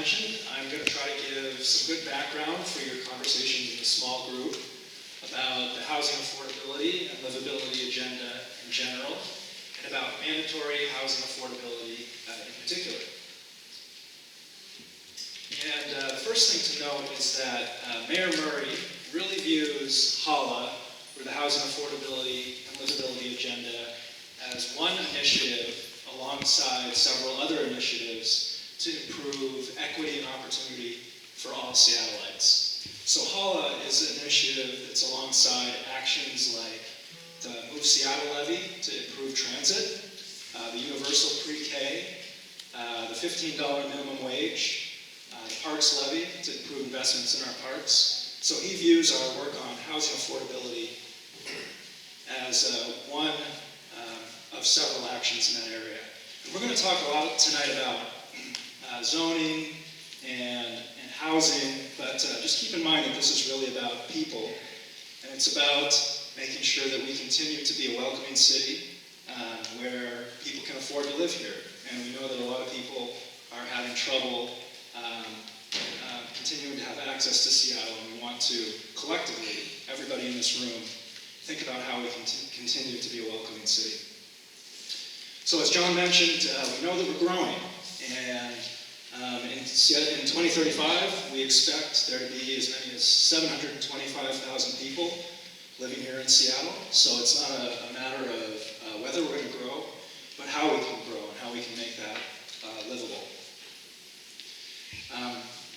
mentioned, I'm going to try to give some good background for your conversations in a small group about the housing affordability and livability agenda in general, and about mandatory housing affordability in particular. And the first thing to note is that Mayor Murray really views HALA, or the Housing Affordability and Livability Agenda, as one initiative alongside several other initiatives to improve equity and opportunity for all Seattleites. So HALA is an initiative that's alongside actions like the Move Seattle Levy to improve transit, the universal pre-K, the $15 minimum wage, the Parks Levy to improve investments in our parks. So he views our work on housing affordability as one of several actions in that area. And we're going to talk a lot tonight about zoning and housing, but just keep in mind that this is really about people, and it's about making sure that we continue to be a welcoming city where people can afford to live here. And we know that a lot of people are having trouble continuing to have access to Seattle, and we want to collectively, everybody in this room, think about how we can continue to be a welcoming city. So as John mentioned, we know that we're growing, and in 2035, we expect there to be as many as 725,000 people living here in Seattle. So it's not a matter of whether we're going to grow, but how we can grow and how we can make that livable.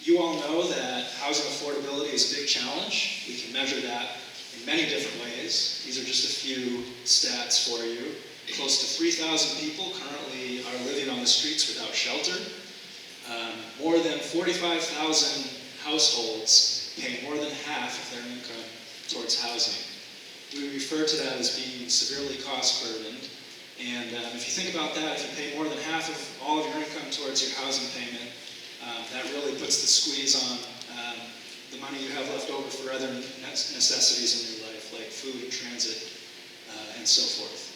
You all know that housing affordability is a big challenge. We can measure that in many different ways. These are just a few stats for you. Close to 3,000 people currently are living on the streets without shelter. More than 45,000 households pay more than half of their income towards housing. We refer to that as being severely cost burdened. And if you think about that, if you pay more than half of all of your income towards your housing payment, that really puts the squeeze on the money you have left over for other necessities in your life, like food and transit and so forth.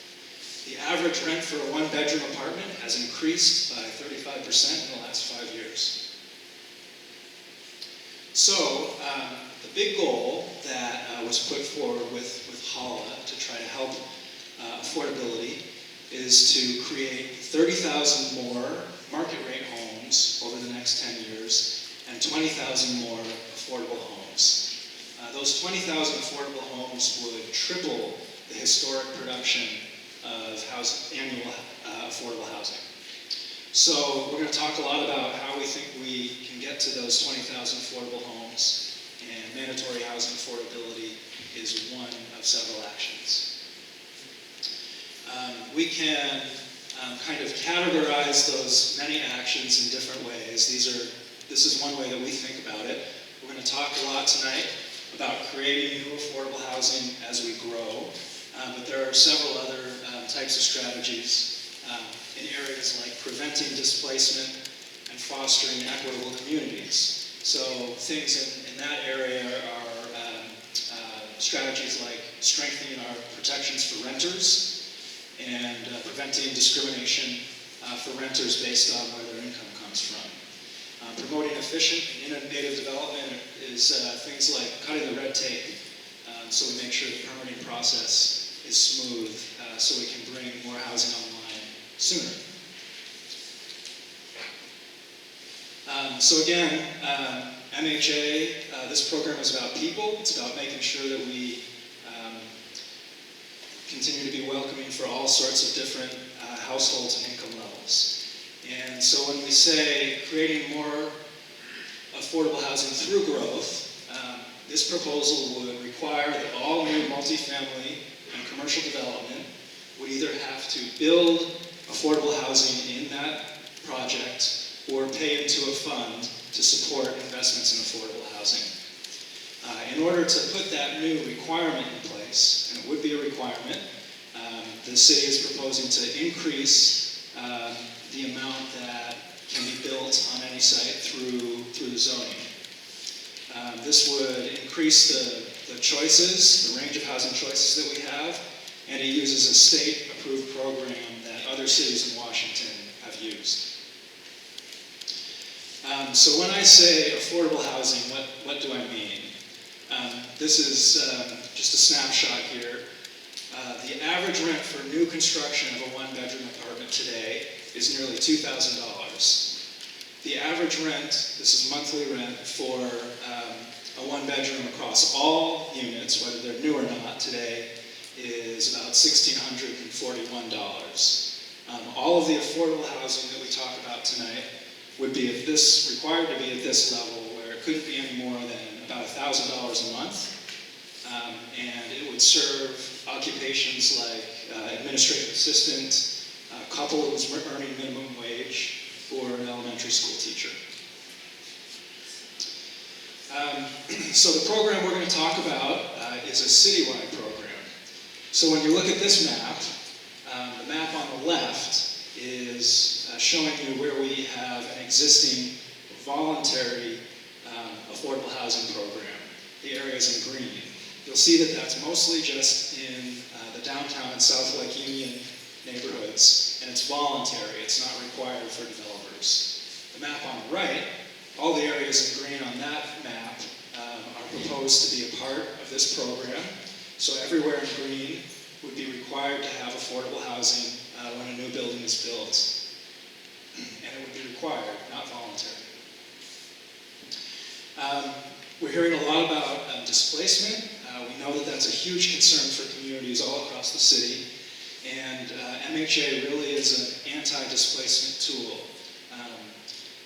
The average rent for a one-bedroom apartment has increased by 35% in the last 5 years. So the big goal that was put forward with HALA to try to help affordability is to create 30,000 more market rate homes over the next 10 years and 20,000 more affordable homes. Those 20,000 affordable homes would triple the historic production of annual affordable housing. So we're going to talk a lot about how we think we can get to those 20,000 affordable homes, and mandatory housing affordability is one of several actions. We can kind of categorize those many actions in different ways. This is one way that we think about it. We're going to talk a lot tonight about creating new affordable housing as we grow, but there are several other types of strategies in areas like preventing displacement and fostering equitable communities. So things in that area are strategies like strengthening our protections for renters and preventing discrimination for renters based on where their income comes from. Promoting efficient and innovative development is things like cutting the red tape so we make sure the permitting process is smooth so we can bring more housing online sooner. So again, MHA, this program is about people. It's about making sure that we continue to be welcoming for all sorts of different households and income levels. And so when we say creating more affordable housing through growth, this proposal would require that all new multifamily and commercial development would either have to build affordable housing in that project or pay into a fund to support investments in affordable housing. In order to put that new requirement in place, and it would be a requirement, the city is proposing to increase the amount that can be built on any site through the zoning. This would increase the choices, the range of housing choices that we have, and it uses a state-approved program that other cities in Washington have used. So when I say affordable housing, what do I mean? This is just a snapshot here. The average rent for new construction of a one-bedroom apartment today is nearly $2,000. The average rent, this is monthly rent, for a one-bedroom across all units, whether they're new or not, today is about $1,641. All of the affordable housing that we talk about tonight would be required to be at this level, where it couldn't be any more than about $1,000 a month, and it would serve occupations like administrative assistant, a couple who's earning minimum wage, or an elementary school teacher. So the program we're going to talk about is a citywide program. So when you look at this map, the map on the left is showing you where we have an existing voluntary affordable housing program. The areas in green. You'll see that that's mostly just in the downtown and South Lake Union neighborhoods, and it's voluntary. It's not required for developers. The map on the right, all the areas in green on that map are proposed to be a part of this program. So everywhere in green would be required to have affordable housing when a new building is built. And it would be required, not voluntary. We're hearing a lot about displacement. We know that that's a huge concern for communities all across the city. And MHA really is an anti-displacement tool.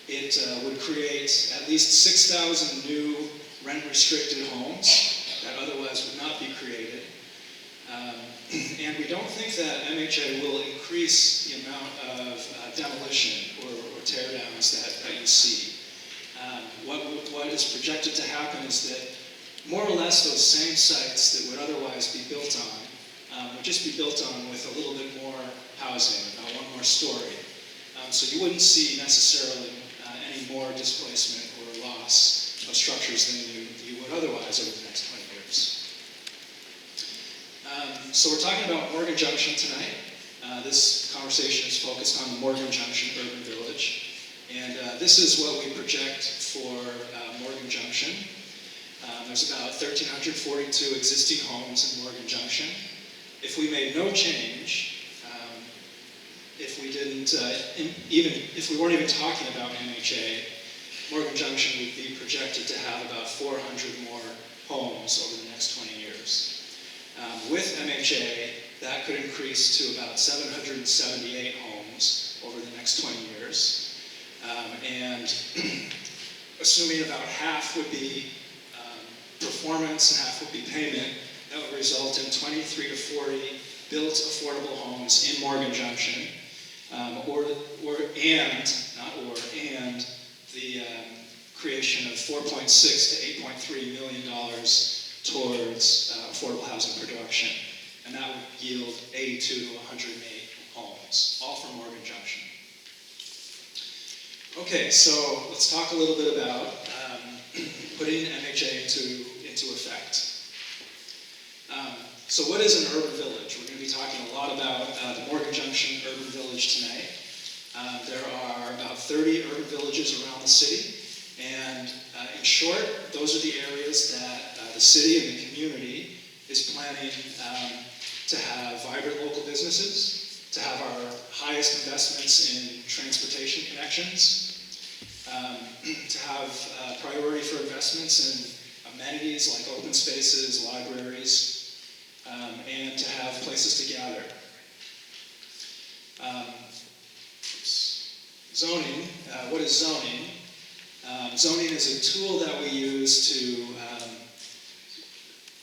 It would create at least 6,000 new rent-restricted homes that otherwise would not be created. And we don't think that MHA will increase the amount of demolition or tear-downs that you see. What is projected to happen is that more or less those same sites that would otherwise be built on would just be built on with a little bit more housing, about one more story. So you wouldn't see necessarily any more displacement or loss of structures than you would otherwise over the next 20 years. So we're talking about Morgan Junction tonight. This conversation is focused on the Morgan Junction Urban Village. And this is what we project for Morgan Junction. There's about 1,342 existing homes in Morgan Junction. If we made no change, if we didn't, if we weren't even talking about MHA, Morgan Junction would be projected to have about 400 more homes over the next 20 years. With MHA, that could increase to about 778 homes over the next 20 years. And assuming about half would be performance and half would be payment, that would result in 23 to 40 built affordable homes in Morgan Junction, and the creation of $4.6 to $8.3 million towards affordable housing production. And that would yield 82 to 108 homes, all from Morgan Junction. Okay, so let's talk a little bit about putting MHA into effect. So what is an urban village? We're going to be talking a lot about the Morgan Junction Urban Village tonight. There are about 30 urban villages around the city, and in short, those are the areas that the city and the community is planning to have vibrant local businesses, to have our highest investments in transportation connections, to have priority for investments in amenities like open spaces, libraries, and to have places to gather. Zoning, what is zoning? Zoning is a tool that we use to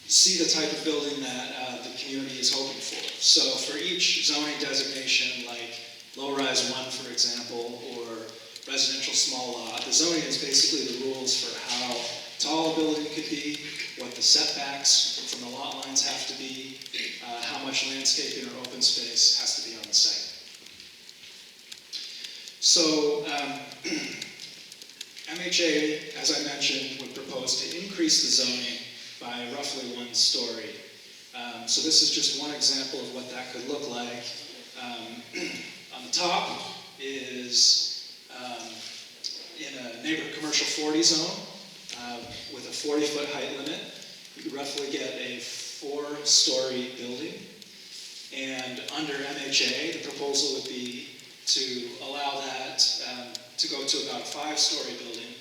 see the type of building that the community is hoping for. So for each zoning designation, like low-rise 1, for example, or residential small lot, the zoning is basically the rules for how tall a building could be, what the setbacks from the lot lines have to be, how much landscaping or open space has to be on the site. So MHA, as I mentioned, would propose to increase the zoning by roughly 1 story. So this is just one example of what that could look like. On the top is in in a neighborhood commercial 40 zone with a 40-foot height limit, you could roughly get a 4-story building. And under MHA, the proposal would be to allow that to go to about a 5-story building.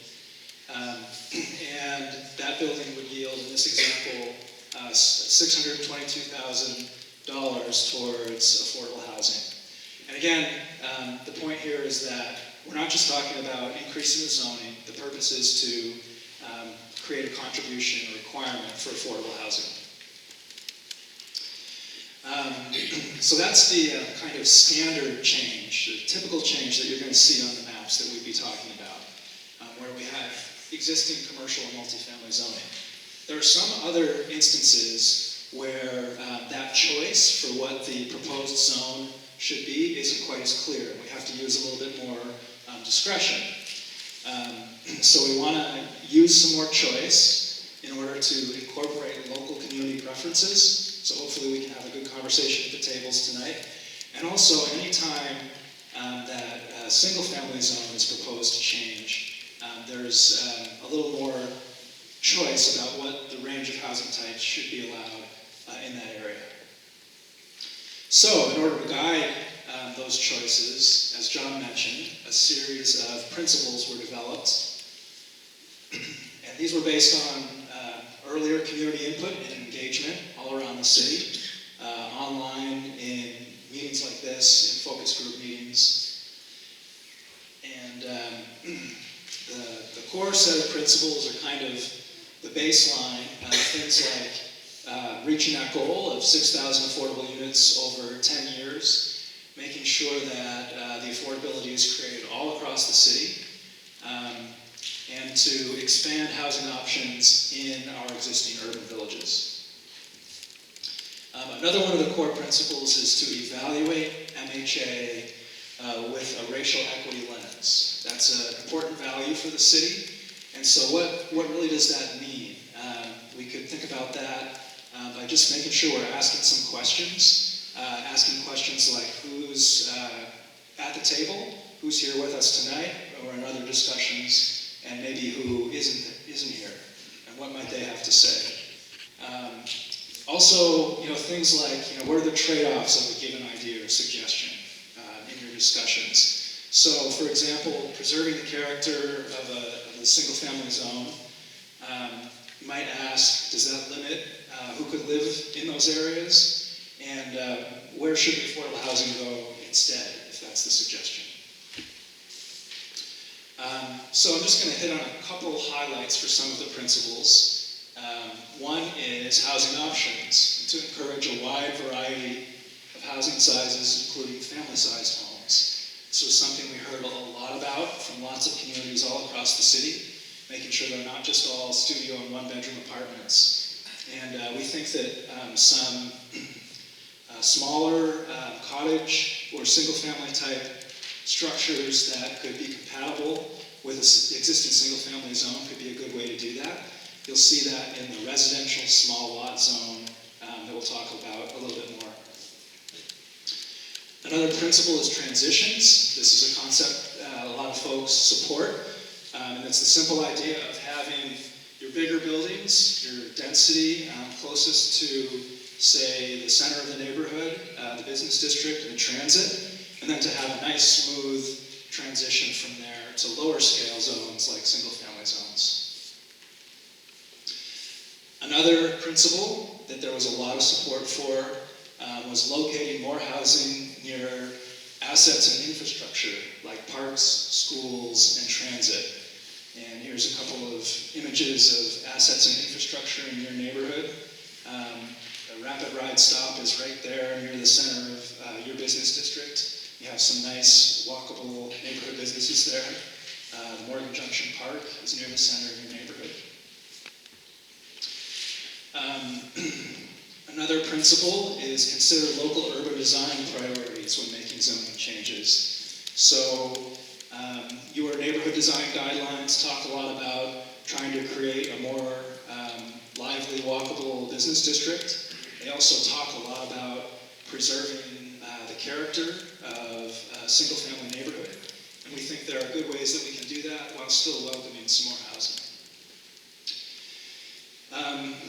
And that building would yield, in this example, $622,000 towards affordable housing. And again, the point here is that we're not just talking about increasing the zoning. The purpose is to create a contribution requirement for affordable housing. So that's the kind of standard change, the typical change that you're going to see on the maps that we'd be talking about, where we have existing commercial and multifamily zoning. There are some other instances where that choice for what the proposed zone should be isn't quite as clear. We have to use a little bit more discretion. So we want to use some more choice in order to incorporate local community preferences. So hopefully we can have a good conversation at the tables tonight. And also, anytime that a single-family zone is proposed to change, there's a little more choice about what the range of housing types should be allowed in that area. So, in order to guide those choices, as John mentioned, a series of principles were developed. And these were based on earlier community input and engagement all around the city, online in meetings like this, in focus group meetings. And the core set of principles are kind of the baseline, things like reaching that goal of 6,000 affordable units over 10 years, making sure that the affordability is created all across the city, and to expand housing options in our existing urban villages. Another one of the core principles is to evaluate MHA with a racial equity lens. That's an important value for the city. And so what really does that mean? We could think about that by just making sure we're asking some questions. Asking questions like who's at the table, who's here with us tonight, or in other discussions, and maybe who isn't here, and what might they have to say. Also, things like, what are the trade-offs of a given idea or suggestion in your discussions? So, for example, preserving the character of a single-family zone, you might ask, does that limit who could live in those areas? And where should the affordable housing go instead, if that's the suggestion? So I'm just going to hit on a couple highlights for some of the principles. One is housing options, to encourage a wide variety of housing sizes, including family-sized homes. This was something we heard a lot about from lots of communities all across the city, making sure they're not just all studio and one-bedroom apartments. And we think that some smaller cottage or single-family type structures that could be compatible with an existing single-family zone could be a good way to do that. You'll see that in the residential small lot zone that we'll talk about a little bit more. Another principle is transitions. This is a concept a lot of folks support, and it's the simple idea of having your bigger buildings, your density closest to, say, the center of the neighborhood, the business district, and transit, and then to have a nice, smooth transition from there to lower scale zones like single-family zones. Another principle that there was a lot of support for was locating more housing near assets and infrastructure like parks, schools, and transit. And here's a couple of images of assets and infrastructure in your neighborhood. The Rapid Ride stop is right there near the center of your business district. You have some nice walkable neighborhood businesses there. The Morgan Junction Park is near the center of your neighborhood. Another principle is consider local urban design priorities when making zoning changes. So your neighborhood design guidelines talk a lot about trying to create a more lively, walkable business district. They also talk a lot about preserving the character of a single-family neighborhood. And we think there are good ways that we can do that while still welcoming some more housing.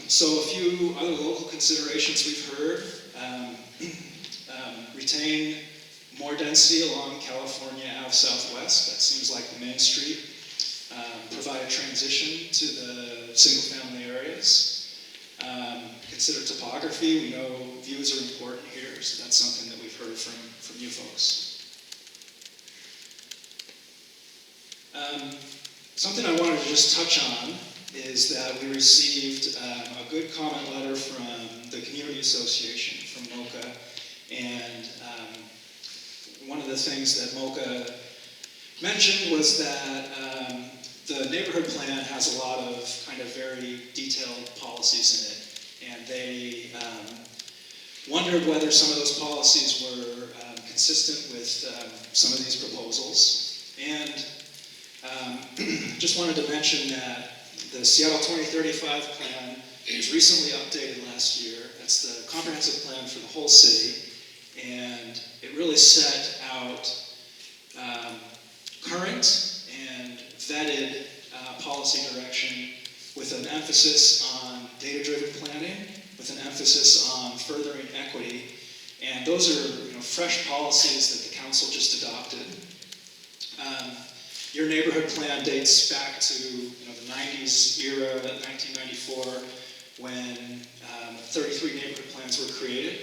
So a few other local considerations we've heard. Retain more density along California Ave Southwest. That seems like the main street. Provide a transition to the single-family areas. Consider topography. We know views are important here, so that's something that we've heard from you folks. Something I wanted to just touch on is that we received a good comment letter from the Community Association, from MoCA, and one of the things that MoCA mentioned was that the neighborhood plan has a lot of kind of very detailed policies in it, and they wondered whether some of those policies were consistent with some of these proposals. And just wanted to mention that the Seattle 2035 plan was recently updated last year. That's the comprehensive plan for the whole city, and it really set out current and vetted policy direction with an emphasis on data-driven planning, with an emphasis on furthering equity, and those are fresh policies that the council just adopted. Your neighborhood plan dates back to the 90s era, 1994, when 33 neighborhood plans were created.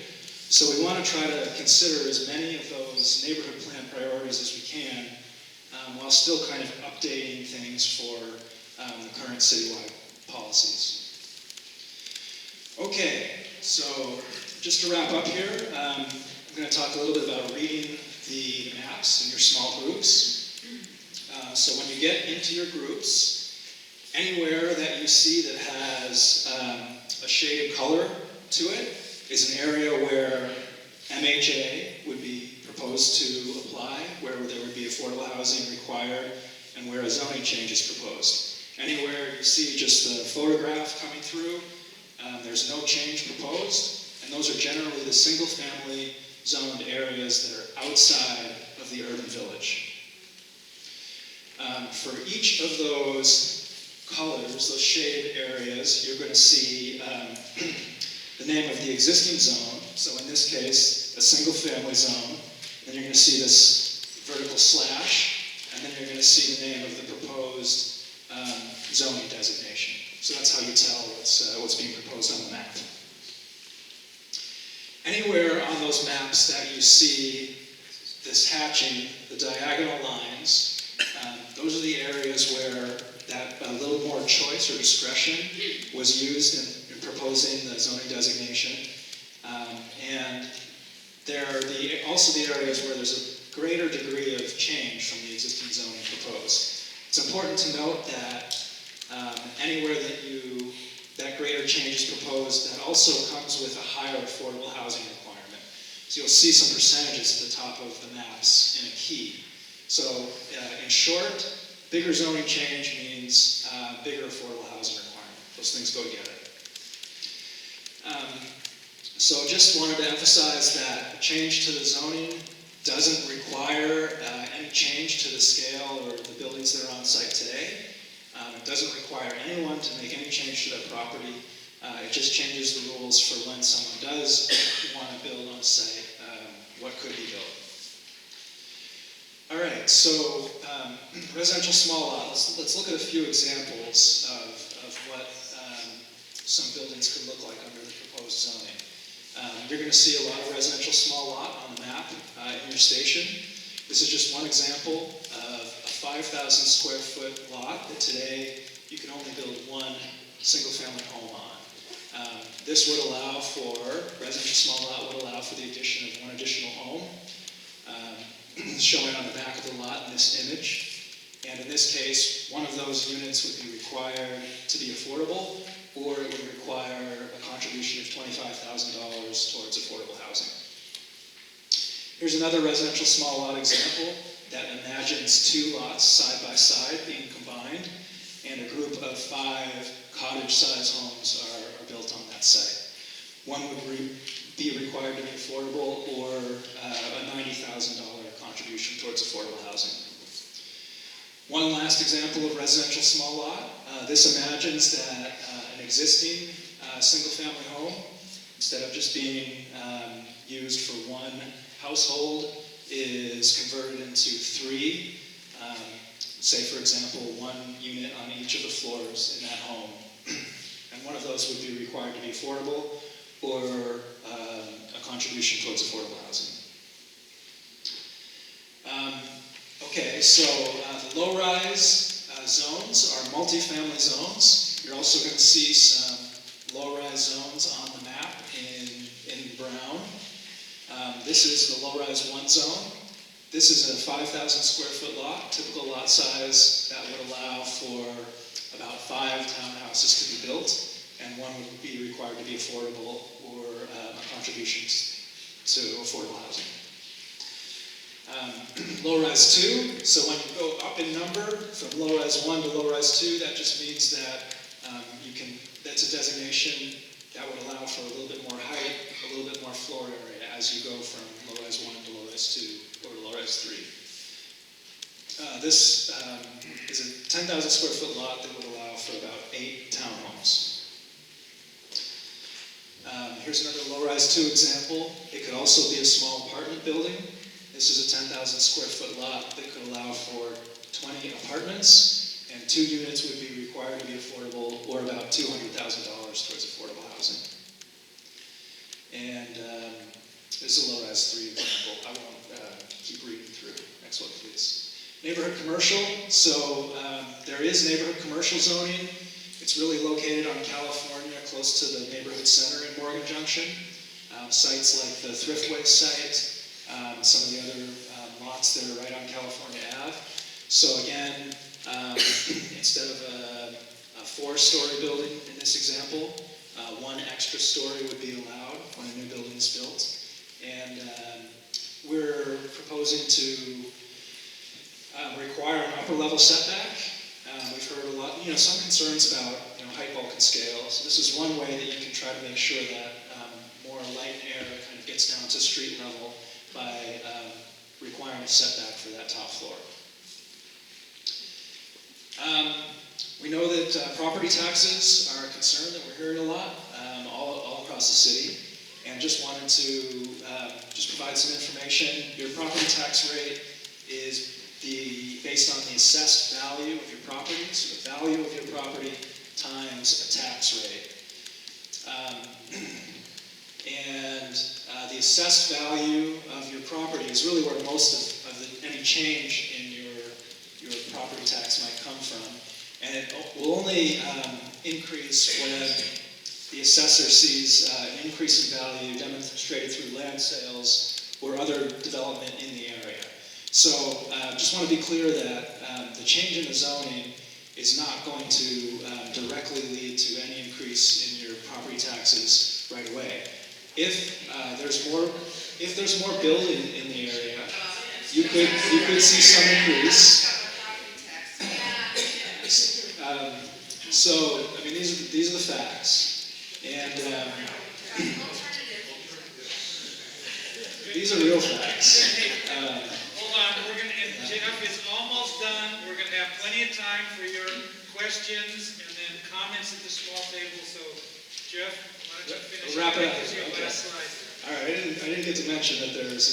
So we want to try to consider as many of those neighborhood plan priorities as we can, while still kind of updating things for the current citywide policies. Okay, so just to wrap up here, I'm going to talk a little bit about reading the maps in your small groups. So when you get into your groups, anywhere that you see that has a shaded color to it is an area where MHA would be proposed to apply, where there would be affordable housing required, and where a zoning change is proposed. Anywhere you see just the photograph coming through, there's no change proposed, and those are generally the single-family zoned areas that are outside of the urban village. For each of those colors, those shaded areas, you're going to see the name of the existing zone. So in this case, a single-family zone. Then you're going to see this vertical slash, and then you're going to see the name of the proposed zoning designation. So that's how you tell what's being proposed on the map. Anywhere on those maps that you see this hatching, the diagonal lines, those are the areas where that a little more choice or discretion was used in proposing the zoning designation. And they're also the areas where there's a greater degree of change from the existing zoning proposed. It's important to note that anywhere that greater change is proposed, that also comes with a higher affordable housing requirement. So you'll see some percentages at the top of the maps in a key. So in short, bigger zoning change means bigger affordable housing requirement. Those things go together. So just wanted to emphasize that change to the zoning doesn't require any change to the scale or the buildings that are on site today. It doesn't require anyone to make any change to their property. It just changes the rules for when someone does want to build on site, what could be built. All right, so residential small lot. Let's look at a few examples of what some buildings could look like under the proposed zoning. You're going to see a lot of residential small lot on the map in your station. This is just one example of a 5,000 square foot lot that today you can only build one single family home on. This would allow for, residential small lot would allow for the addition of one additional home. Showing on the back of the lot in this image. And in this case, one of those units would be required to be affordable, or it would require a contribution of $25,000 towards affordable housing. Here's another residential small lot example that imagines two lots side by side being combined, and a group of 5 cottage-sized homes are built on that site. One would be required to be affordable, or a $90,000 contribution towards affordable housing. One last example of residential small lot. This imagines that an existing single-family home, instead of just being used for one household, is converted into 3. Say, for example, 1 unit on each of the floors in that home. And one of those would be required to be affordable or a contribution towards affordable housing. Okay, so the low-rise zones are multifamily zones. You're also going to see some low-rise zones on the map in brown. This is the low-rise 1 zone. This is a 5,000 square foot lot, typical lot size that would allow for about 5 townhouses to be built, and 1 would be required to be affordable or a contribution to affordable housing. Low-rise 2, so when you go up in number from low-rise 1 to low-rise 2, that just means that that's a designation that would allow for a little bit more height, a little bit more floor area as you go from low-rise 1 to low-rise 2 or low-rise 3. This is a 10,000 square foot lot that would allow for about 8 townhomes. Here's another low-rise 2 example. It could also be a small apartment building. This is a 10,000 square foot lot that could allow for 20 apartments, and 2 units would be required to be affordable, or about $200,000 towards affordable housing. And this is a low-rise 3 example. I won't keep reading through. Next one, please. Neighborhood commercial. So there is neighborhood commercial zoning. It's really located on California, close to the neighborhood center in Morgan Junction. Sites like the Thriftway site, some of the other lots that are right on California Ave. So again, instead of a 4-story building in this example, 1 extra story would be allowed when a new building is built. And we're proposing to require an upper level setback. We've heard a lot, some concerns about height, bulk, and scale. So this is one way that you can try to make sure that more light and air kind of gets down to street level by requiring a setback for that top floor. We know that property taxes are a concern that we're hearing a lot all across the city, and just wanted to just provide some information. Your property tax rate is based on the assessed value of your property, so the value of your property times a tax rate. And the assessed value of your property is really where most of any change in your property tax might come from. And it will only increase when the assessor sees an increase in value demonstrated through land sales or other development in the area. So just want to be clear that the change in the zoning is not going to directly lead to any increase in your property taxes right away. If there's more building in the area, you could see some increase. So I mean, these are the facts, and these are real facts. Hold on, Jeff is almost done. We're going to have plenty of time for your questions and then comments at the small table. So, Jeff, why don't you finish? We'll wrap it up. Okay. Last slide. All right, I didn't get to mention that there's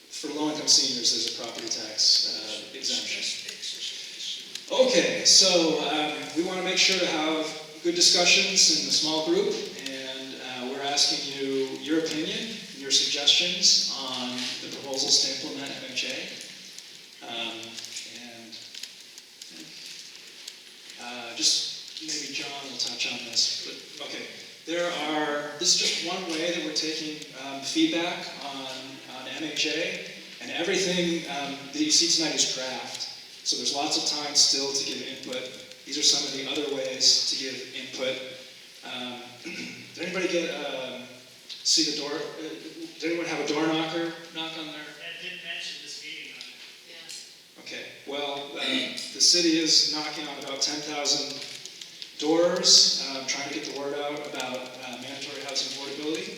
for low-income seniors, there's a property tax exemption. Okay, so we want to make sure to have good discussions in the small group, and we're asking you your opinion, your suggestions on the proposals to implement MHA. Just maybe John will touch on this, but okay. This is just one way that we're taking feedback on MHA, and everything that you see tonight is draft. So there's lots of time still to give input. These are some of the other ways to give input. Did anybody see the door? Did anyone have a door knocker knock on their? I didn't mention this meeting on it. Yes. Okay, well, the city is knocking on about 10,000 doors, trying to get the word out about mandatory housing affordability.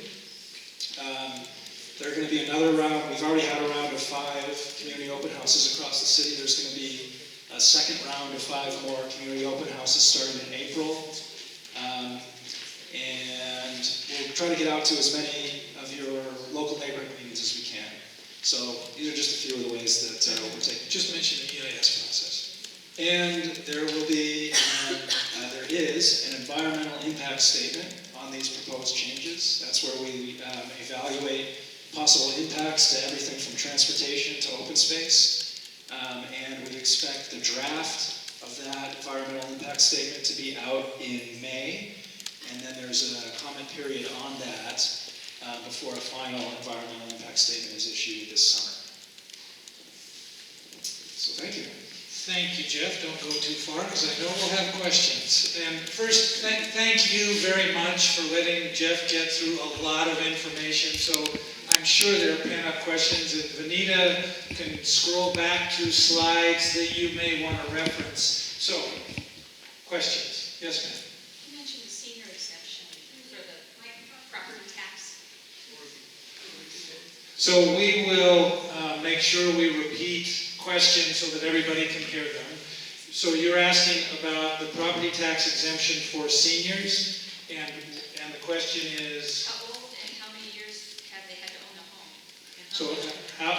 There are going to be another round. We've already had a round of 5 community open houses across the city. There's going to be a second round of 5 more community open houses starting in April. And we'll try to get out to as many of your local neighborhood meetings as we can. So these are just a few of the ways that we're taking. Just mention the EIS process. And there will be, there is an environmental impact statement on these proposed changes. That's where we evaluate possible impacts to everything from transportation to open space. And we expect the draft of that environmental impact statement to be out in May. And then there's a comment period on that before a final environmental impact statement is issued this summer. So thank you. Thank you, Jeff. Don't go too far because I know we'll have questions. And first, thank you very much for letting Jeff get through a lot of information. So I'm sure there are pent-up questions, and Vanita can scroll back to slides that you may want to reference. So, questions? Yes, ma'am. You mentioned the senior exception for the property tax. So we will make sure we repeat questions so that everybody can hear them. So you're asking about the property tax exemption for seniors, and the question is, How old and how many years have they had to own a home? And so much-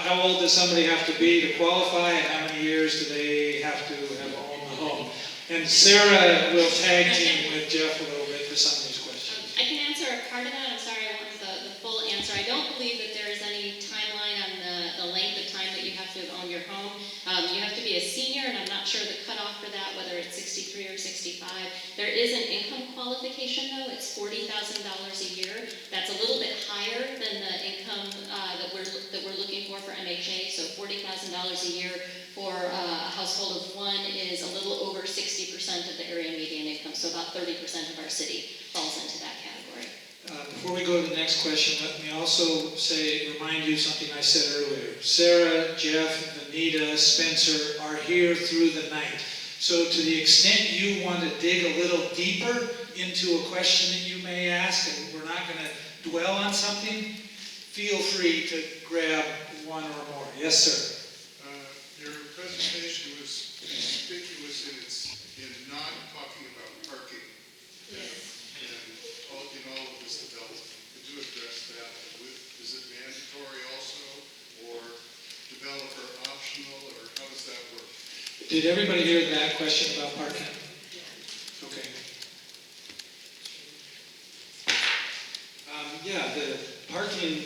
how old does somebody have to be to qualify, and how many years do they have to have owned the home? And Sarah will tag team with Jeff a little bit for some of these questions. I can answer a part of that. I'm sorry, I wanted the full answer. I don't believe that there is any timeline on the length of time that you have to own your home. You have to be a senior, and I'm not sure the cutoff for that, whether it's 63 or 65. There is an income qualification, though. It's $40,000 a year. That's a little bit higher than the income that we're looking for MHA. So $40,000 a year for a household of 1 is a little over 60% of the area median income. So about 30% of our city falls into that category. Before we go to the next question, let me also remind you something I said earlier. Sarah, Jeff, Vanita, Spencer are here through the night. So to the extent you want to dig a little deeper into a question that you may ask, and we're not going to dwell on something, feel free to grab one or more. Yes, sir. Your presentation was conspicuous in not talking about parking. In all of this development. Could you address that? Is it mandatory also, or developer optional, or how does that work? Did everybody hear that question about parking? Okay. Yeah, the parking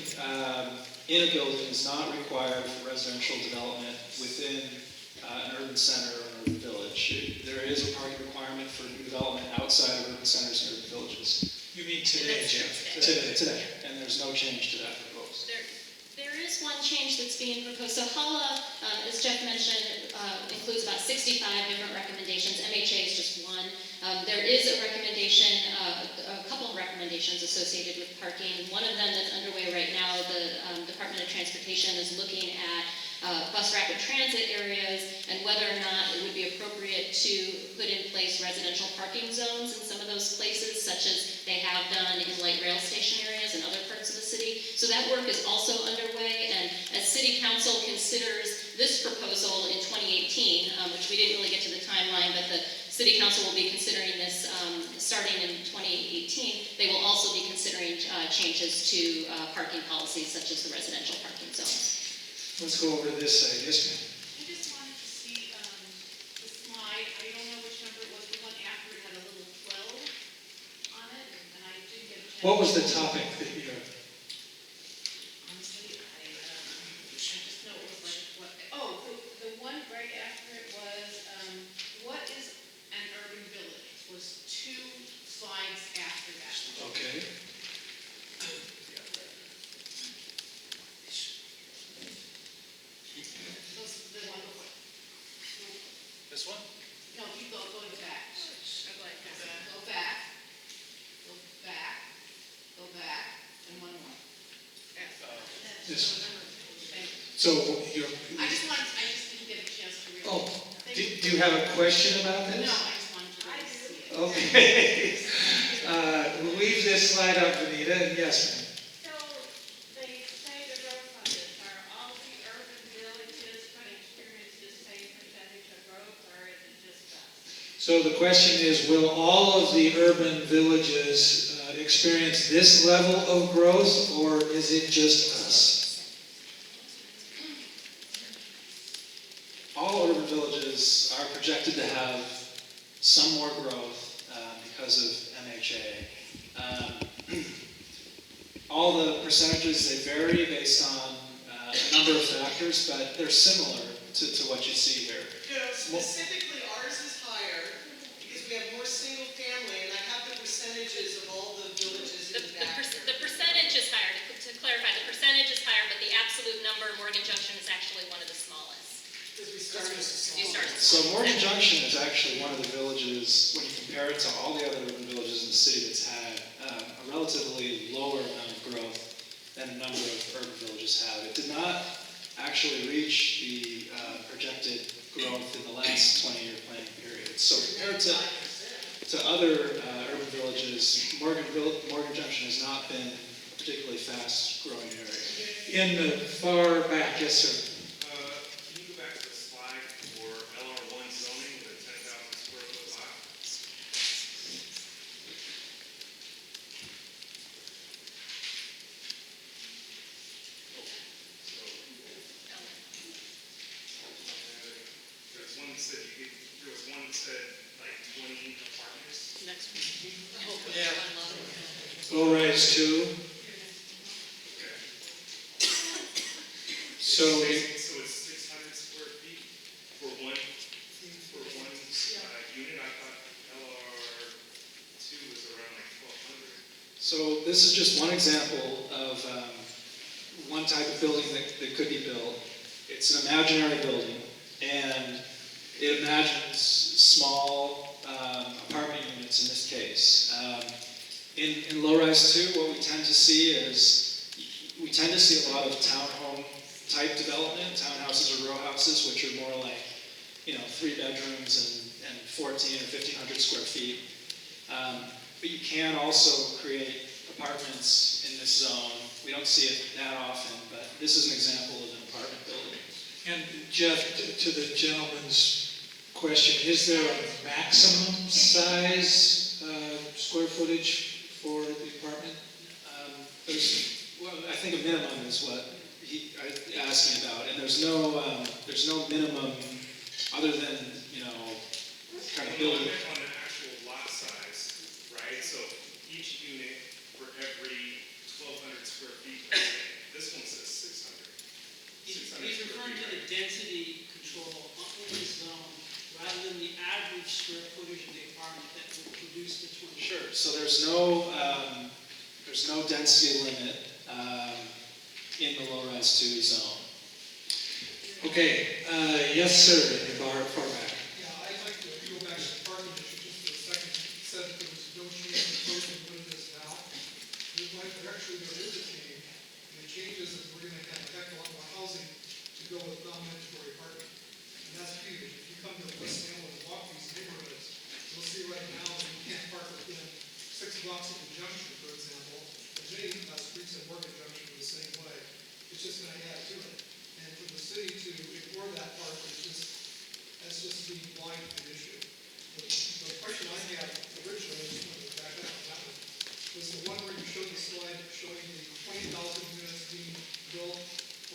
in a building is not required for residential development within an urban center or an urban village. There is a parking requirement for new development outside of urban centers and urban villages. You mean today, Jeff? Today, and there's no change to that proposed. There is one change that's being proposed. So HALA, as Jeff mentioned, includes about 65 different recommendations. MHA is just one. There is a recommendation, a couple of recommendations associated with parking. One of them that's underway right now, the Department of Transportation is looking at bus rapid transit areas and whether or not it would be appropriate to put in place residential parking zones in some of those places, such as they have done in light rail station areas and other parts of the city. So that work is also underway, and as City Council considers this proposal in 2018, which we didn't really get to the timeline, but the City Council will be considering this starting in 2018. They will also be considering changes to parking policies such as the residential parking zones. Let's go over to this side. Yes, ma'am. I just wanted to see the slide. I don't know which number it was. The one after it had a little 12 on it, and I didn't get a chance. What was the topic that you had? Honestly, I just know it was like what. Oh, the one right after it was what is an urban village? It was 2 slides after that. Okay. The one before. This one? No, keep going back. Go back. Go back. Go back. And one more. This one. Thank you. So you're. I just didn't get a chance to read it. Oh, do you have a question about No, this? I just wanted to really see it. Okay. We'll leave this slide up, Vanita. Yes, ma'am. So they say the So the question is, will all of the urban villages experience this level of growth, or is it just us? All urban villages are projected to have some more growth because of MHA. All the percentages, they vary based on a number of factors, but they're similar to what you see here. No, specifically ours is higher because we have more single family, and I have the percentages of all the villages in the back here. The percentage is higher, to clarify, the percentage is higher, but the absolute number, Morgan Junction is actually one of the smallest. Because we started as a You small. start So Morgan Junction is actually one of the villages, when you compare it to all the other urban villages in the city, that's had a relatively lower amount of growth than a number of urban villages have. It did not actually reach the projected growth in the last 20-year planning period. So compared to other urban villages, Morgan Junction has not been a particularly fast-growing area. In the far back, yes, sir. Can you go back to the slide for LR1 zoning, the 10,000 square foot lot? There was one that said like 20 apartments. Next one. Low rise two. Okay. So So it's 600 square feet for one unit. I thought LR2 was around like 1,200. So this is just one example of one type of building that could be built. It's an imaginary building, and it imagines small apartment units in this case. In low-rise 2, what we tend to see is, we tend to see a lot of townhome type development, townhouses or row houses, which are more like, 3 bedrooms and 14 or 1,500 square feet. But you can also create apartments in this zone. We don't see it that often, but this is an example of an apartment building. And Jeff, to the gentleman's question, is there a maximum size square footage for the apartment? I think a minimum is what he asked me about, and there's no minimum other than, kind of building. On the actual lot size, right? So each unit for every 1,200 square feet, this one says 600. He's referring to the density control in the zone, rather than the average square footage of the apartment that will produce the 20. Sure. So there's no density limit in the low-rise 2 zone. Okay, yes, sir, in the far back. Yeah, I'd like to go back to the parking issue just for a second. You said that there was no change in closing what it is now. Actually, there is a change. And the change is that we're going to have a heck of a lot more housing to go with non-mandatory parking. And that's huge. If you come to West Hamlin and walk these neighborhoods, you'll see right now that you can't park within 6 blocks of the Junction, for example. And many streets in Morgan Junction are the same way. It's just going to add to it. And for the city to ignore that part that's just being blind to the issue. The question I had originally, I just wanted to back up on that one, was the one where you showed the slide showing the 20,000 units being built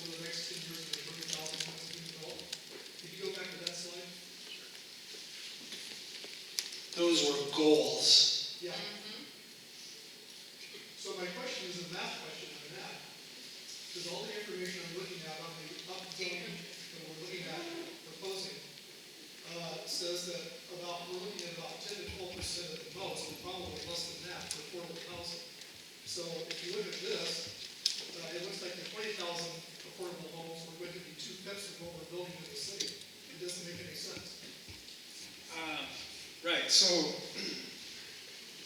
over the next 10 years, and the 30,000 units being built. Could you go back to that slide? Those were goals. Yeah. So my question is a math question on that. Because all the information I'm looking at on the updating that we're looking at proposing says that we're looking at about 10 to 12% at the most, and probably less than that for affordable housing. So if you look at this, it looks like the 20,000 affordable homes are going to be 2/5 of what we're building in the city. It doesn't make any sense. Right. So,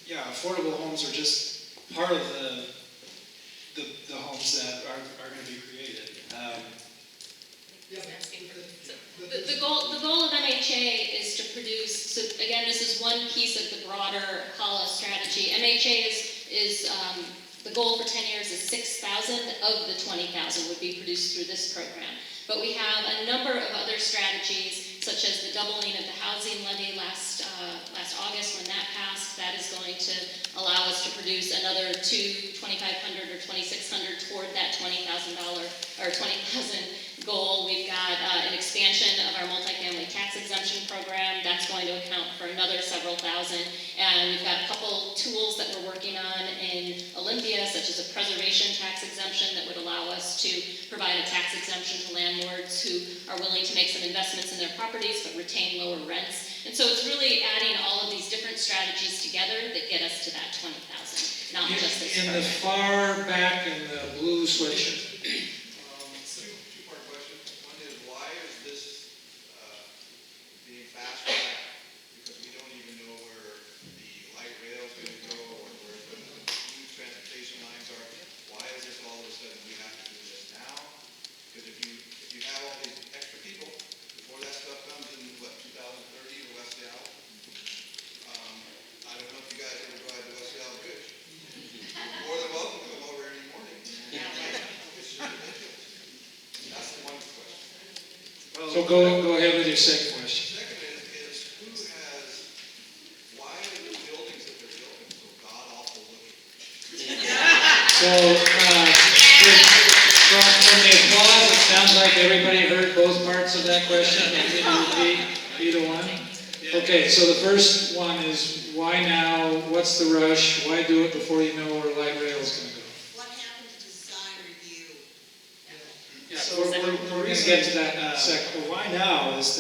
yeah, affordable homes are just part of the homes that are going to be created. The goal of MHA is to produce, so again, this is one piece of the broader HALA strategy. MHA is the goal for 10 years is 6,000 of the 20,000 would be produced through this program. But we have a number of other strategies, such as the doubling of the housing levy last passed, that is going to allow us to produce another $2,500 or $2,600 toward that $20,000 or 20,000 goal. We've got an expansion of our multifamily tax exemption program. That's going to account for another several thousand. And we've got a couple tools that we're working on in Olympia, such as a preservation tax exemption that would allow us to provide a tax exemption to landlords who are willing to make some investments in their properties but retain lower rents. And so it's really adding all of these different strategies together that get us to that 20,000, not just this In the program. far back in the blue sweatshirt. Two-part question. One is, why is this being fast-tracked? Because we don't even know where the light rail is going to go or where the new transportation lines are. Why is this all of a sudden we have to do this now? Because if you have all these extra people, before that stuff comes in, what, 2030, the West Seattle? I don't know if you guys ever drive the West Seattle Bridge. You're more than welcome to come over any morning. It's ridiculous. That's the one question. So go ahead with your second question. Second is why are the buildings that they're building so god-awful looking? So, from the applause, it sounds like everybody heard both parts of that question. Maybe you repeat either one. Okay, so the first one is, why now? What's the rush? Why do it before you know where light rail is going to go? What happened to design review? Yeah, So we're going to get to that second. Well, why now is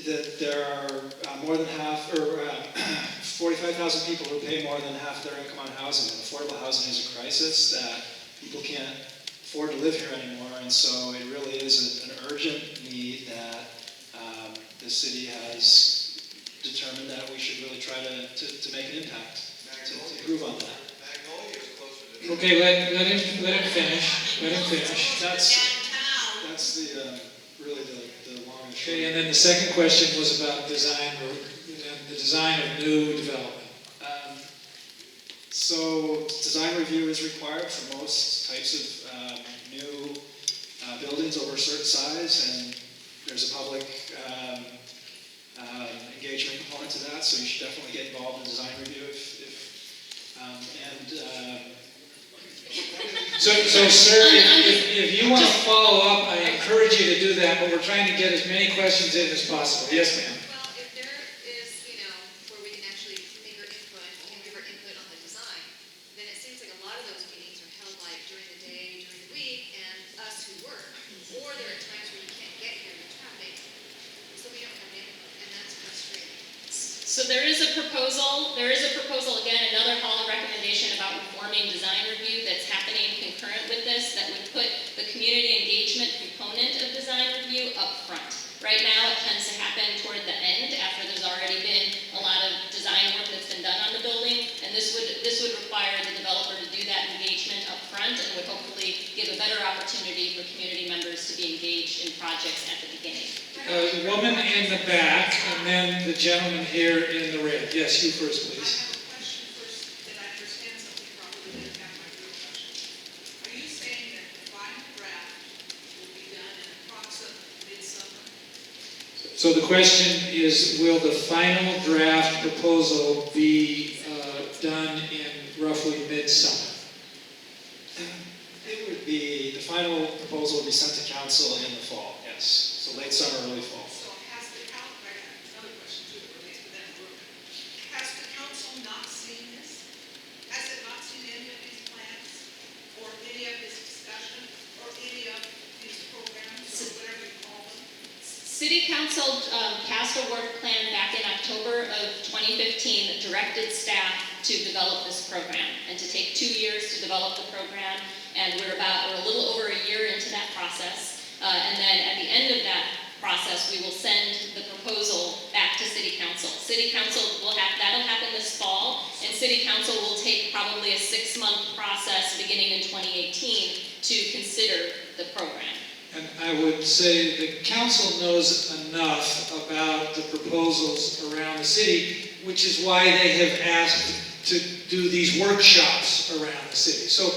that there are more than half, or 45,000 people who pay more than half their income on housing. And affordable housing is a crisis that people can't afford to live here anymore, and so it really is an urgent need that the city has determined that we should really try to make an impact, to improve on that. Magnolia is closer to... Okay, let him finish. Let him finish. That's the really the long and short. Okay, and then the second question was about design, the design of new development. So design review is required for most types of new buildings over a certain size, and there's a public engagement component to that, so you should definitely get involved in design review So sir, if you want to follow up, I encourage you to do that, but we're trying to get as many questions in as possible. Yes, ma'am. Well, if there is, where we can actually make our input and give our input on the design, then it seems like a lot of those meetings are held like during the day, during the week, and us who work. Or there are times where you can't get here with traffic, so we don't have input, and that's frustrating. So there is a proposal, again, another HALA recommendation about reforming design review that's happening concurrent with this that would put the community engagement component of design review up front. Right now, it tends to happen toward the end after there's already been a lot of design work that's been done on the building, and this would require the developer to do that engagement up front and would hopefully give a better opportunity for community members to be engaged in projects at the beginning. The woman in the back, and then the gentleman here in the red. Yes, you first, I please. have a question first, that I understand something properly, then I have my real question. Are you saying that the final draft will be done in approximately midsummer? So the question is, will the final draft proposal be done in roughly midsummer? It would be, the final proposal would be sent to council in the fall, yes. So late summer, early fall. So has the council, another question too, that relates to that group. Has the council not seen this? Has it not seen any of these plans, or any of this discussion, or any of these programs, or whatever you call them? City Council passed a work plan back in October of 2015 that directed staff to develop this program and to take 2 years to develop the program, and we're a little over a year into that process. And then at the end of that process, we will send the proposal back to City Council. City Council that'll happen this fall, and City Council will take probably a 6-month process beginning in 2018 to consider the program. And I would say the council knows enough about the proposals around the city, which is why they have asked to do these workshops around the city. So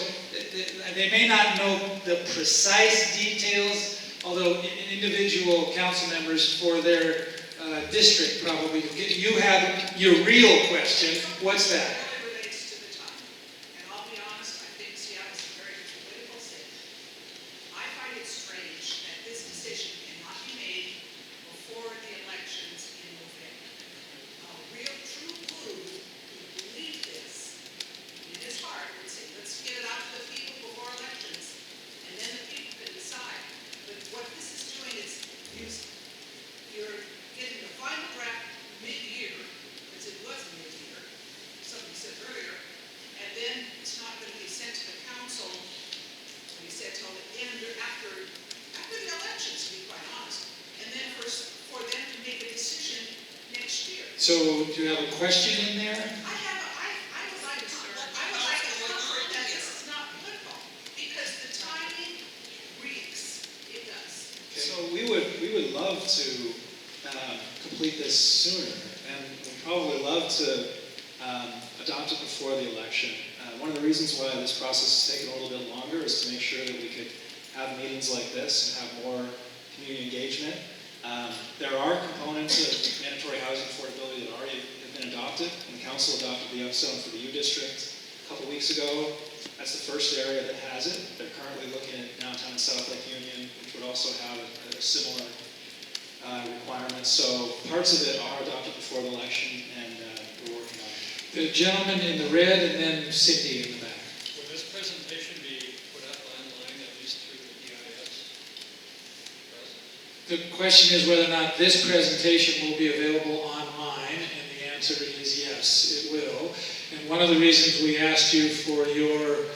they may not know the precise details, although individual council members, for their district probably. You had your real question. What's that? It really relates to the time. And I'll be honest, I think Seattle's a very political city. I find it strange that this decision cannot be made before the elections in November. A real true blue who believe this, in his heart, would say, let's get it out to the people before elections, and then the people can decide. But what this is doing is, you're getting the final draft mid-year, as it was mid-year, somebody said earlier, and then it's not going to be sent to the council, when you said till the end, or after the elections, to be quite honest, and then for them to make a decision next year. So do you have a question in there? I would like to comfort that this is not political, because the timing reeks, it does. So we would love to complete this sooner, and we'd probably love to adopt it before the election. One of the reasons why this process has taken a little bit longer is to make sure that we could have meetings like this and have more community engagement. There are components of mandatory housing affordability that already have been adopted, and the council adopted the upzone for the U district a couple weeks ago. That's the first area that has it. They're currently looking at downtown and South Lake Union, which would also have a similar requirements. So parts of it are adopted before the election, and we're working on it. The gentleman in the red and then Cindy in the back. Will this presentation be put up online, at least through the EIS? The question is whether or not this presentation will be available online, and the answer is yes, it will. And one of the reasons we asked you for your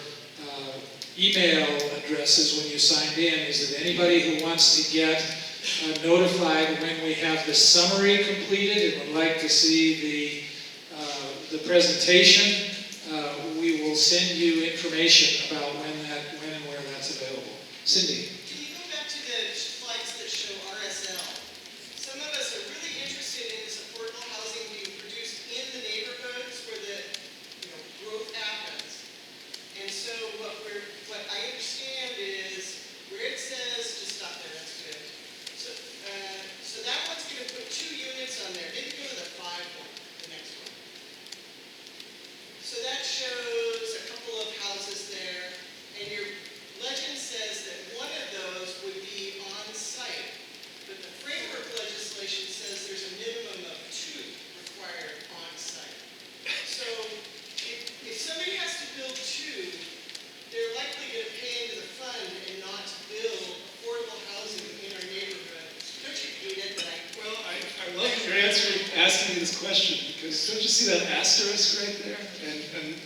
email addresses when you signed in is that anybody who wants to get notified when we have the summary completed and would like to see the presentation, we will send you information about when and where that's available. Cindy. Can you go back to the slides that show RSL? Some of us are really interested in this affordable housing being produced in the neighborhoods where the growth happens. And so what I understand is where it says, just stop there, that's good. So that one's going to put 2 units on there. Maybe go to the 5 one, the next one. So that shows a couple of houses there, and your legend says that one of those would be on site, but the framework legislation says there's a minimum of 2 required on site. So if somebody has to build 2, they're likely going to pay into the fund and not build affordable housing in our neighborhood. Don't you hate it that Well, I love your answer asking me this question, because don't you see that asterisk right there? And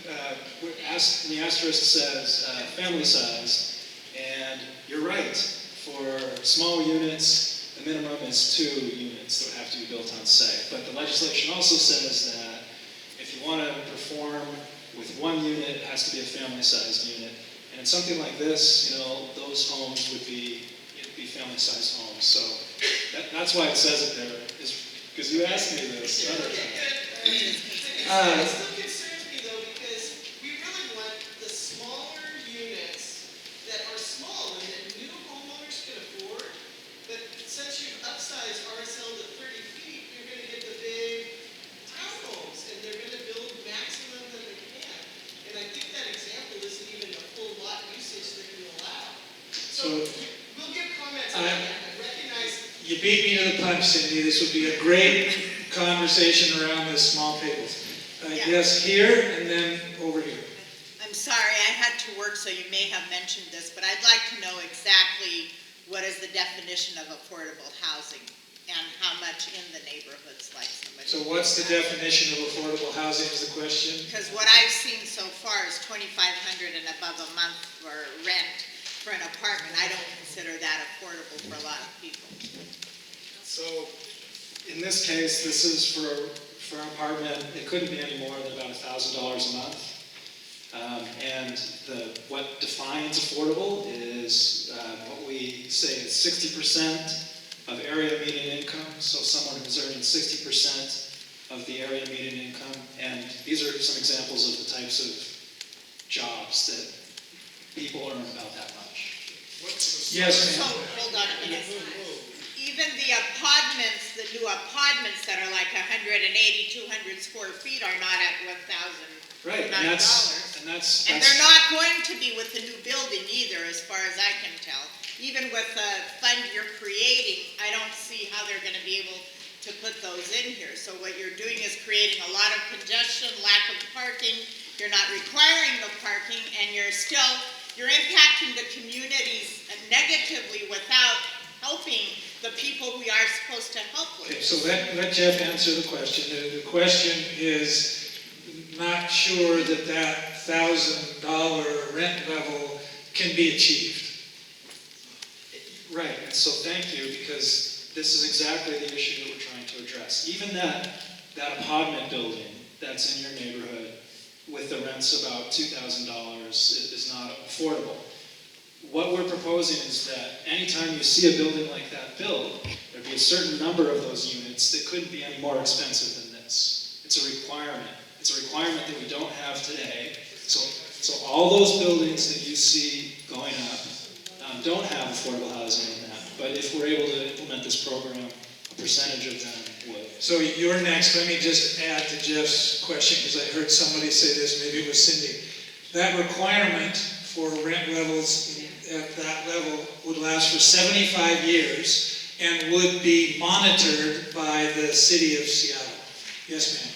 the asterisk says family size, and you're right. For small units, the minimum is 2 units that have to be built on site. But the legislation also says that if you want to perform with 1 unit, it has to be a family-sized unit. And in something like this, those homes would be family-sized homes. So that's why it says it there, is because you asked me this. It still concerns me though, because we really want the smaller units that are small and that new homeowners can afford. But since you've upsized RSL to 30 feet, you're going to get the big townhomes, and they're going to build maximum that they can. And I think that example isn't even a full lot usage that you allow. So we'll get comments on that. I recognize. You beat me to the punch, Cindy. This would be a great conversation around the small tables. Yes, here, and then over here. I'm sorry, I had to work, so you may have mentioned this, but I'd like to know exactly what is the definition of affordable housing and how much in the neighborhoods like somebody. So what's the definition of affordable housing is the question? Because what I've seen so far is $2,500 and above a month for rent for an apartment. I don't consider that affordable for a lot of people. So in this case, this is for an apartment. It couldn't be any more than about $1,000 a month. And what defines affordable is what we say is 60% of area median income. So someone who's earning 60% of the area median income. And these are some examples of the types of jobs that people earn about that much. Yes, So, ma'am. hold on a minute. Even the apartments, the new apartments that are like 180, 200 square feet are not at $1,009. Right, and that's. And they're not going to be with the new building either, as far as I can tell. Even with the fund you're creating, I don't see how they're gonna be able to put those in here. So what you're doing is creating a lot of congestion, lack of parking, you're not requiring the parking, and you're impacting the communities negatively without helping the people we are supposed to help with. Okay, so let Jeff answer the question. The question is not sure that $1,000 rent level can be achieved. Right, and so thank you, because this is exactly the issue that we're trying to address. Even that apartment building that's in your neighborhood with the rents about $2,000 is not affordable. What we're proposing is that anytime you see a building like that built, there'd be a certain number of those units that couldn't be any more expensive than this. It's a requirement. It's a requirement that we don't have today. So all those buildings that you see going up don't have affordable housing in that. But if we're able to implement this program, a percentage of them would. So you're next. Let me just add to Jeff's question, because I heard somebody say this, maybe it was Cindy. That requirement for rent levels at that level would last for 75 years and would be monitored by the city of Seattle. Yes, ma'am.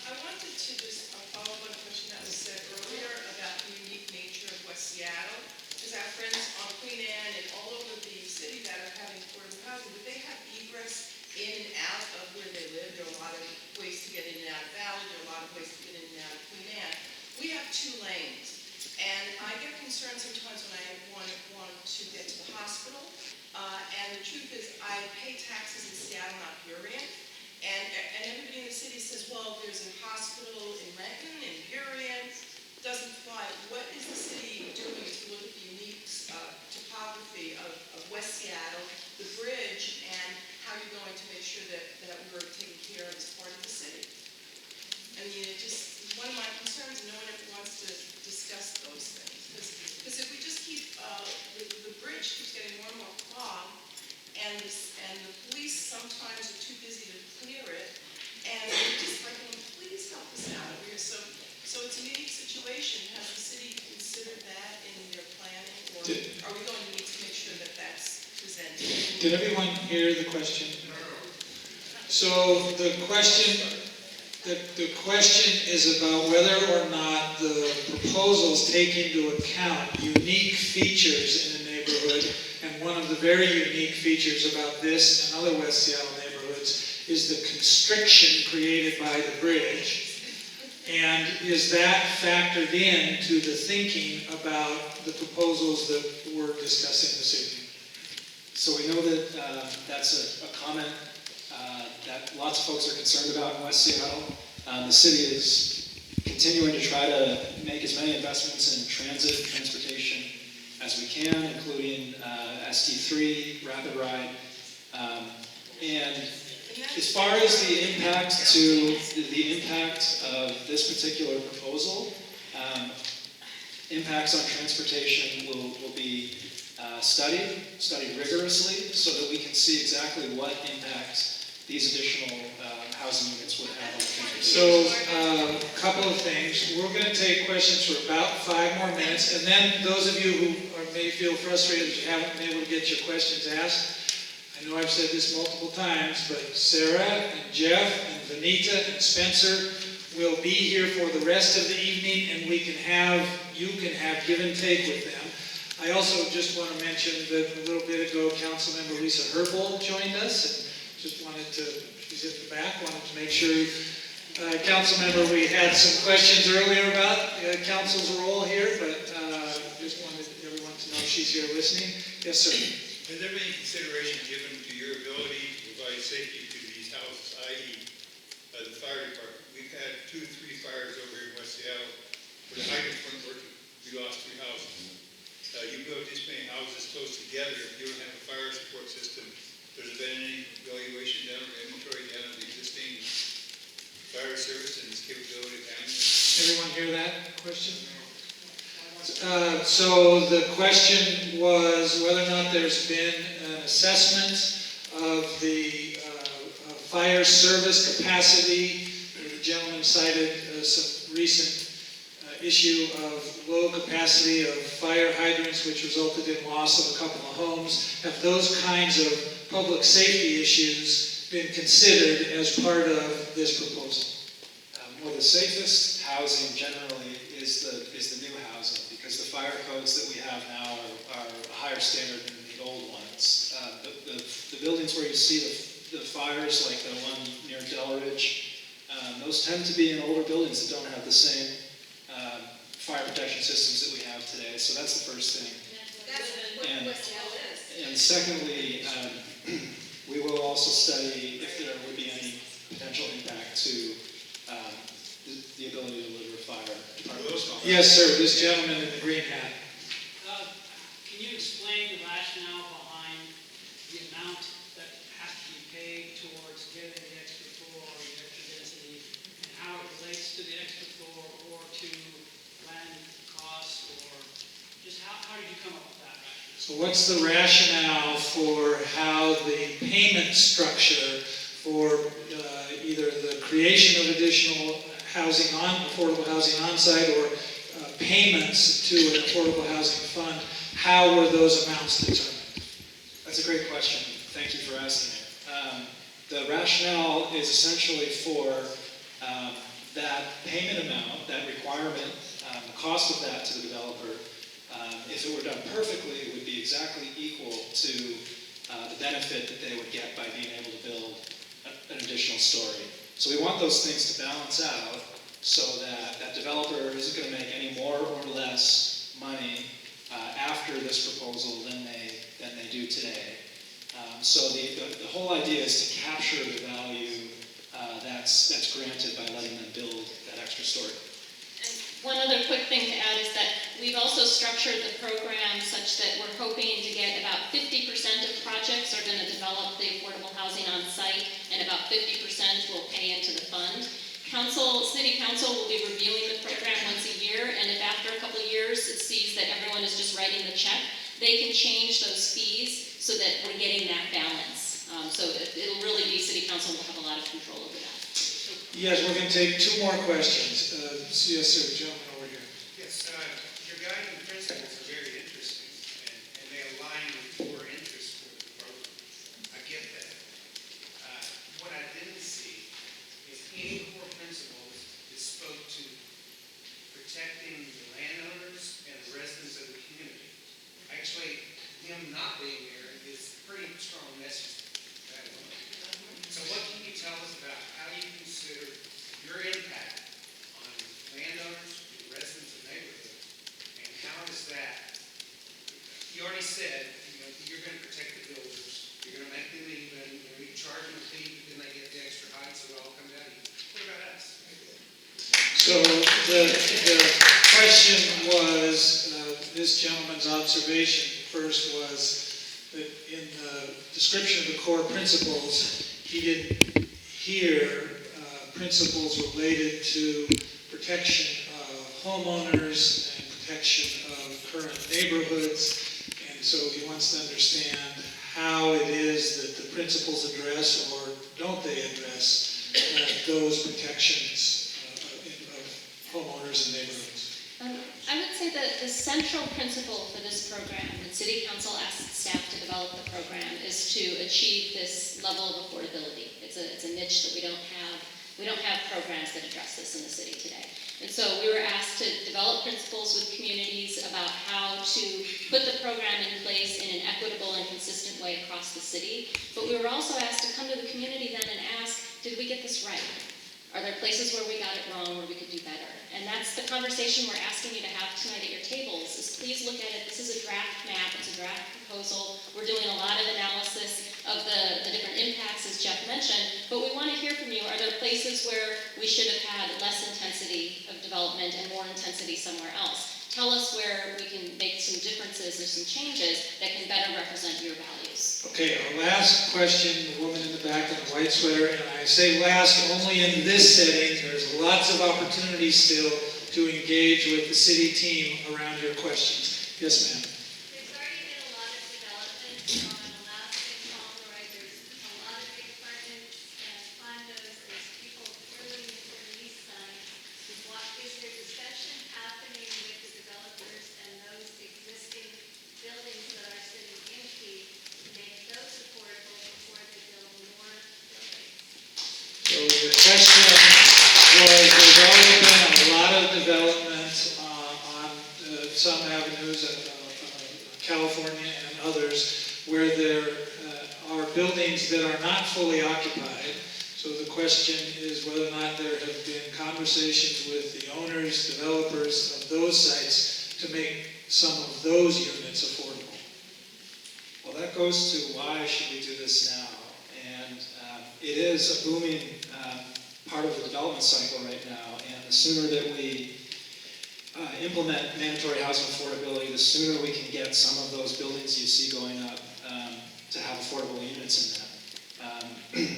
I wanted to just follow up on a question that was said earlier about the unique nature of West Seattle. Because our friends on Queen Anne and all over the city that are having affordable housing, but they have egress in and out of where they live. There are a lot of ways to get in and out of Valley. There are a lot of ways to get in and out of Queen Anne. We have 2 lanes. And I get concerned sometimes when I want to get to the hospital. And the truth is, I pay taxes in Seattle, not Burien. And everybody in the city says, well, there's a hospital in Renton, in Burien. Doesn't fly. What is the city doing to look at the unique topography of West Seattle, the bridge, and how you're going to make sure that we're taking care of this part of the city? I mean, it just, one of my concerns, no one ever wants to discuss those things. Because if we just keep, the bridge keeps getting more and more clogged, and the police sometimes are too busy to clear it, and we're just like, please help us out over here. So it's a unique situation. Has the city considered that in their planning, or are we going to need to make sure that that's presented? Did everyone hear the question? So the question is about whether or not the proposals take into account unique features in a neighborhood, and one of the very unique features about this and other West Seattle neighborhoods is the constriction created by the bridge. And is that factored into the thinking about the proposals that we're discussing this evening? So we know that that's a comment that lots of folks are concerned about in West Seattle. The city is continuing to try to make as many investments in transportation as we can, including ST3, Rapid Ride. And as far as the impact of this particular proposal, impacts on transportation will be studied rigorously, so that we can see exactly what impact these additional housing units would have on transportation. So, a couple of things. We're going to take questions for about 5 more minutes, and then those of you who may feel frustrated that you haven't been able to get your questions asked, I know I've said this multiple times, but Sarah and Jeff and Vanita and Spencer will be here for the rest of the evening, and you can have give and take with them. I also just want to mention that a little bit ago, Councilmember Lisa Herbold joined us, and just wanted to, she's at the back, wanted to make sure, Councilmember, we had some questions earlier about council's role here, but just wanted everyone to know she's here listening. Yes, sir. Has there been any consideration given to your ability to provide safety to these houses, i.e. The fire department? We've had 2 or 3 fires over here in West Seattle where the hydrant weren't working. We lost 3 houses. You build this many houses close together, if you don't have a fire support system, has there been any evaluation done or inventory done of the existing fire service and its capability of handling it? Everyone hear that question? So the question was whether or not there's been an assessment of the fire service capacity. The gentleman cited some recent issue of low capacity of fire hydrants, which resulted in loss of a couple of homes. Have those kinds of public safety issues been considered as part of this proposal? Well, the safest housing generally is the new housing, because the fire codes that we have now are a higher standard than the old ones. The buildings where you see the fires, like the one near Delridge, those tend to be in older buildings that don't have the same fire protection systems that we have today. So that's the first thing. That's what West Hill is. And secondly, we will also study if there would be any potential impact to the ability to deliver fire department response. Yes, sir. This gentleman in the green hat. Can you explain the rationale behind the amount that has to be paid towards getting the extra floor or the extra density, and how it relates to the extra floor or to land costs, or just how did you come up with that rationale? So what's the rationale for how the payment structure for either the creation of additional housing affordable housing on-site, or payments to an affordable housing fund, how were those amounts determined? That's a great question. Thank you for asking it. The rationale is essentially for that payment amount, that requirement, the cost of that to the developer. If it were done perfectly, it would be exactly equal to the benefit that they would get by being able to build an additional story. So we want those things to balance out so that that developer isn't going to make any more or less money after this proposal than they do today. So the whole idea is to capture the value that's granted by letting them build that extra story. One other quick thing to add is that we've also structured the program such that we're hoping to get about 50% of projects are going to develop the affordable housing on site, and about 50% will pay into the fund. City Council will be reviewing the program once a year, and if after a couple of years it sees that everyone is just writing the check, they can change those fees so that we're getting that balance. So it'll really be City Council will have a lot of control over that. Yes, we're going to take two more questions. Yes, sir, gentleman over here. Yes, your guiding principles are very interesting, and they align with your interests for the program. I get that. What I didn't see is any core principles that spoke to protecting the landowners and the residents of the community. Actually, him not being there is a pretty strong message that way. So what can you tell us about how you consider your impact on landowners, residents of neighborhoods, and how is that, you already said, you're going to protect the builders, you're going to make them even, you charge them a fee, but then they get the extra height, so it all comes out even. What about us? So the question was, this gentleman's observation first was that in the description of the core principles, he didn't hear principles related to protection of homeowners and protection of current neighborhoods. And so he wants to understand how it is that the principles address, or don't they address, those protections of homeowners and neighborhoods. I would say that the central principle for this program, that City Council asked staff to develop the program, is to achieve this level of affordability. It's a niche that we don't have. We don't have programs that address this in the city today. And so we were asked to develop principles with communities about how to put the program in place in an equitable and consistent way across the city. But we were also asked to come to the community then and ask, did we get this right? Are there places where we got it wrong, where we could do better? And that's the conversation we're asking you to have tonight at your tables, is please look at it. This is a draft map, it's a draft proposal. We're doing a lot of analysis of the different impacts, as Jeff mentioned, but we want to hear from you. Are there places where we should have had less intensity of development and more intensity somewhere else? Tell us where we can make some differences or some changes that can better represent your values. Okay, our last question, the woman in the back in the white sweater, and I say last only in this setting. There's lots of opportunities still to engage with the city team around your questions. Yes, ma'am. There's already been a lot of development on Alaska and Fauntleroy. There's a lot of big apartments and question was, there's already been a lot of development on some avenues, California and others, where there are buildings that are not fully occupied. So the question is whether or not there have been conversations with the owners, developers of those sites to make some of those units affordable. Well, that goes to why should we do this now? And it is a booming part of the development cycle right now. And the sooner that we implement mandatory housing affordability, the sooner we can get some of those buildings you see going up to have affordable units in them.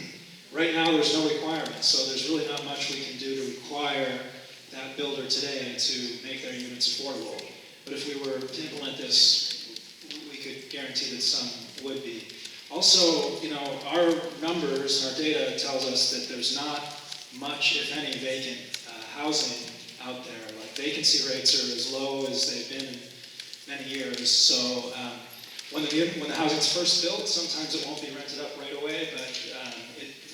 Right now, there's no requirement, so there's really not much we can do to require that builder today to make their units affordable. But if we were to implement this, we could guarantee that some would be. Also, you know, our numbers and our data tells us that there's not much, if any, vacant housing out there. Like vacancy rates are as low as they've been in many years. So when the housing's first built, sometimes it won't be rented up right away, but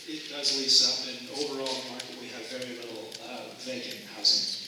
it does lease up. And overall in the market, we have very little vacant housing.